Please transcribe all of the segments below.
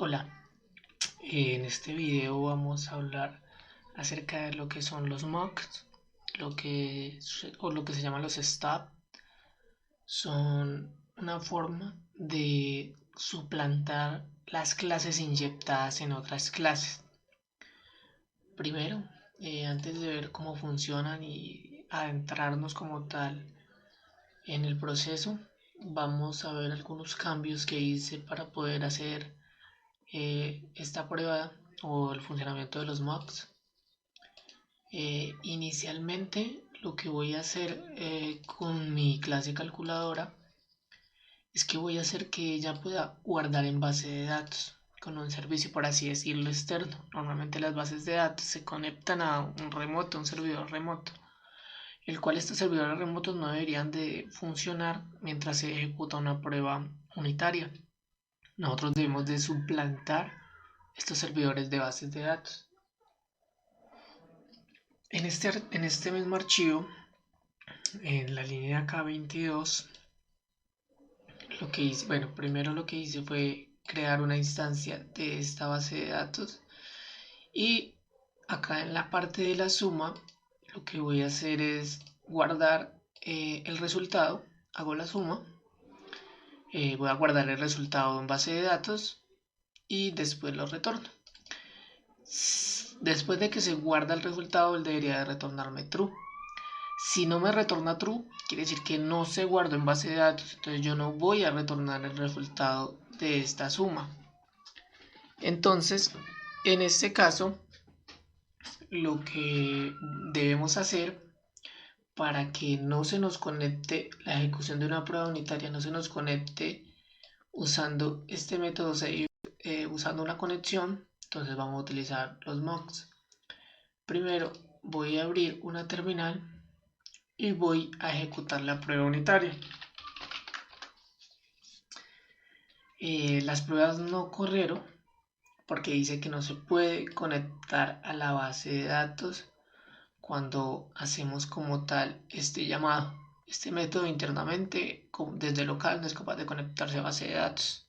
Hola, en este video vamos a hablar acerca de lo que son los mocks, lo que se llaman los stub. Son una forma de suplantar las clases inyectadas en otras clases. Primero, antes de ver cómo funcionan y adentrarnos como tal en el proceso, vamos a ver algunos cambios que hice para poder hacer esta prueba o el funcionamiento de los mocks. Inicialmente lo que voy a hacer con mi clase calculadora es que voy a hacer que ella pueda guardar en base de datos con un servicio, por así decirlo, externo. Normalmente las bases de datos se conectan a un remoto, un servidor remoto, el cual estos servidores remotos no deberían de funcionar mientras se ejecuta una prueba unitaria. Nosotros debemos de suplantar estos servidores de bases de datos. En este mismo archivo, en la línea K22, primero lo que hice fue crear una instancia de esta base de datos, y acá en la parte de la suma lo que voy a hacer es guardar el resultado. Hago la suma, voy a guardar el resultado en base de datos y después lo retorno. Después de que se guarda el resultado, él debería de retornarme true. Si no me retorna true, quiere decir que no se guardó en base de datos, entonces yo no voy a retornar el resultado de esta suma. Entonces, en este caso, lo que debemos hacer para que no se nos conecte la ejecución de una prueba unitaria, no se nos conecte usando este método save, usando una conexión, entonces vamos a utilizar los mocks. Primero voy a abrir una terminal y voy a ejecutar la prueba unitaria. Las pruebas no corrieron porque dice que no se puede conectar a la base de datos cuando hacemos como tal este llamado. Este método internamente desde local no es capaz de conectarse a base de datos.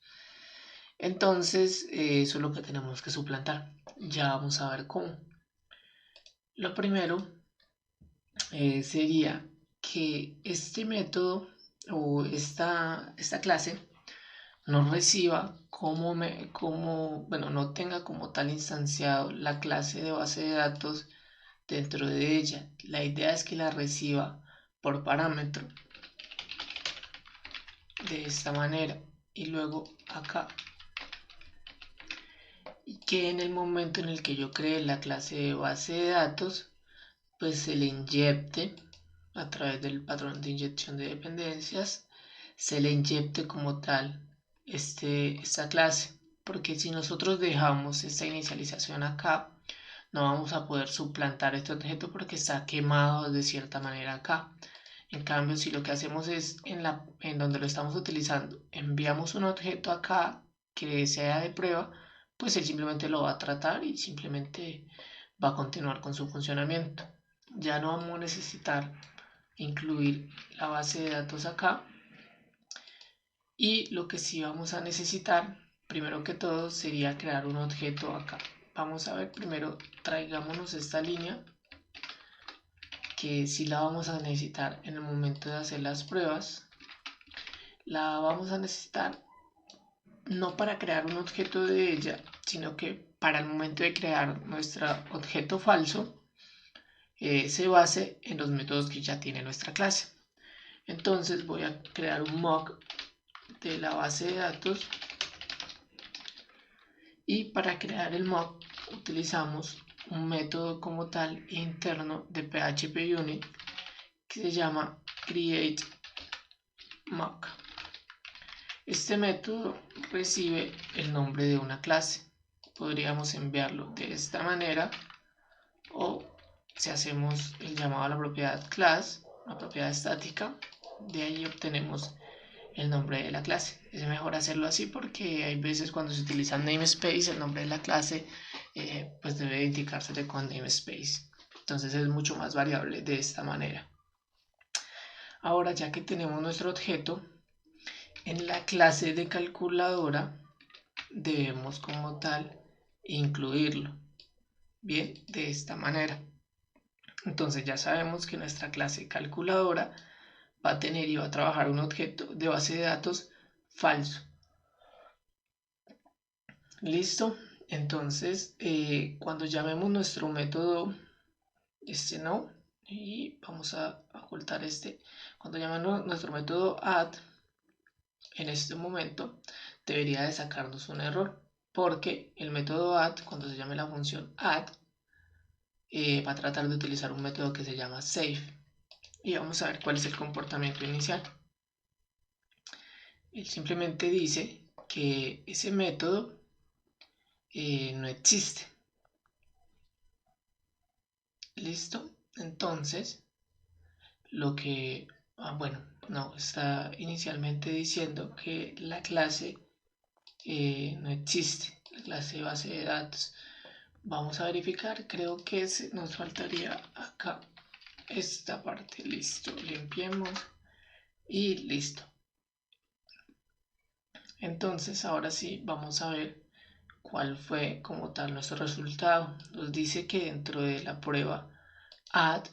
Entonces eso es lo que tenemos que suplantar. Ya vamos a ver cómo. Lo primero sería que este método o esta clase no reciba no tenga como tal instanciado la clase de base de datos dentro de ella. La idea es que la reciba por parámetro de esta manera, y luego acá, y que en el momento en el que yo cree la clase de base de datos, pues se le inyecte a través del patrón de inyección de dependencias, se le inyecte como tal esta clase, porque si nosotros dejamos esta inicialización acá, no vamos a poder suplantar este objeto porque está quemado de cierta manera acá. En cambio, si lo que hacemos es en donde lo estamos utilizando, enviamos un objeto acá que sea de prueba, pues él simplemente lo va a tratar y simplemente va a continuar con su funcionamiento. Ya no vamos a necesitar incluir la base de datos acá, y lo que sí vamos a necesitar primero que todo sería crear un objeto acá. Vamos a ver, primero traigámonos esta línea que sí la vamos a necesitar en el momento de hacer las pruebas. La vamos a necesitar no para crear un objeto de ella, sino que para el momento de crear nuestro objeto falso se base en los métodos que ya tiene nuestra clase. Entonces voy a crear un mock de la base de datos, y para crear el mock utilizamos un método como tal interno de PHP Unit que se llama create mock. Este método recibe el nombre de una clase. Podríamos enviarlo de esta manera, o si hacemos el llamado a la propiedad class, una propiedad estática, de ahí obtenemos el nombre de la clase. Es mejor hacerlo así porque hay veces cuando se utiliza namespace, el nombre de la clase pues debe indicarse con namespace. Entonces es mucho más variable de esta manera. Ahora, ya que tenemos nuestro objeto, en la clase de calculadora debemos como tal incluirlo. Bien, de esta manera. Entonces ya sabemos que nuestra clase calculadora va a tener y va a trabajar un objeto de base de datos falso. Listo. Entonces, cuando llamemos nuestro método, no, y vamos a ocultar cuando llamemos nuestro método add, en este momento debería de sacarnos un error, porque el método add, cuando se llame la función add, va a tratar de utilizar un método que se llama save, y vamos a ver cuál es el comportamiento inicial. Él simplemente dice que ese método no existe. Listo. Entonces lo que bueno, no, está inicialmente diciendo que la clase no existe, la clase base de datos. Vamos a verificar, creo que nos faltaría acá esta parte. Listo, limpiemos y listo. Entonces ahora sí vamos a ver cuál fue como tal nuestro resultado. Nos dice que dentro de la prueba add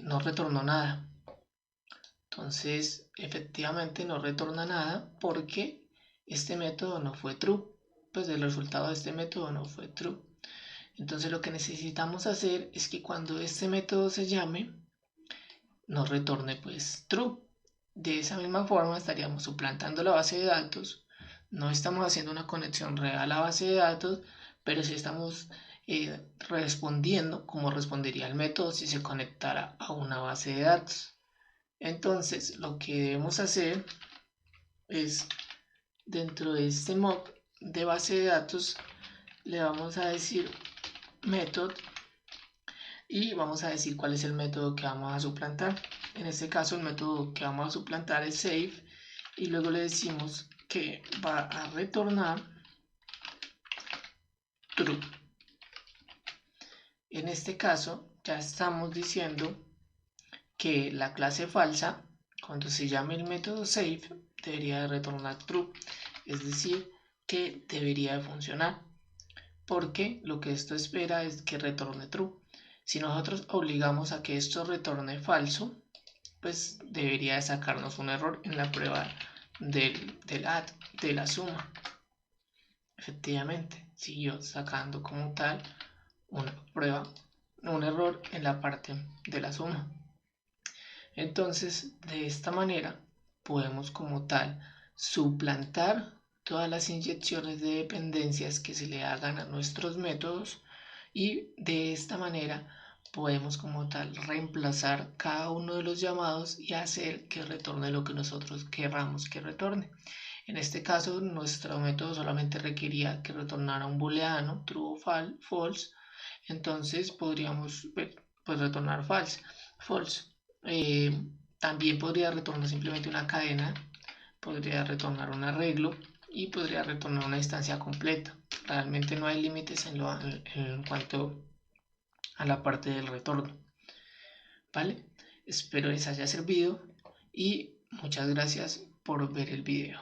no retornó nada. Entonces efectivamente no retorna nada porque este método no fue true. Pues el resultado de este método no fue true. Entonces lo que necesitamos hacer es que cuando este método se llame nos retorne pues true. De esa misma forma estaríamos suplantando la base de datos. No estamos haciendo una conexión real a la base de datos, pero sí estamos respondiendo como respondería el método si se conectara a una base de datos. Entonces lo que debemos hacer es, dentro de este mock de base de datos, le vamos a decir method y vamos a decir cuál es el método que vamos a suplantar. En este caso el método que vamos a suplantar es save, y luego le decimos que va a retornar true. En este caso ya estamos diciendo que la clase falsa, cuando se llame el método save, debería de retornar true, es decir, que debería de funcionar, porque lo que esto espera es que retorne true. Si nosotros obligamos a que esto retorne falso, pues debería de sacarnos un error en la prueba del add, de la suma. Efectivamente, siguió sacando como tal una prueba, un error en la parte de la suma. Entonces, de esta manera podemos como tal suplantar todas las inyecciones de dependencias que se le hagan a nuestros métodos, y de esta manera podemos como tal reemplazar cada uno de los llamados y hacer que retorne lo que nosotros querramos que retorne. En este caso nuestro método solamente requería que retornara un booleano, true o false, entonces podríamos pues retornar false. También podría retornar simplemente una cadena, podría retornar un arreglo y podría retornar una instancia completa. Realmente no hay límites en cuanto a la parte del retorno. ¿Vale? Espero les haya servido y muchas gracias por ver el video.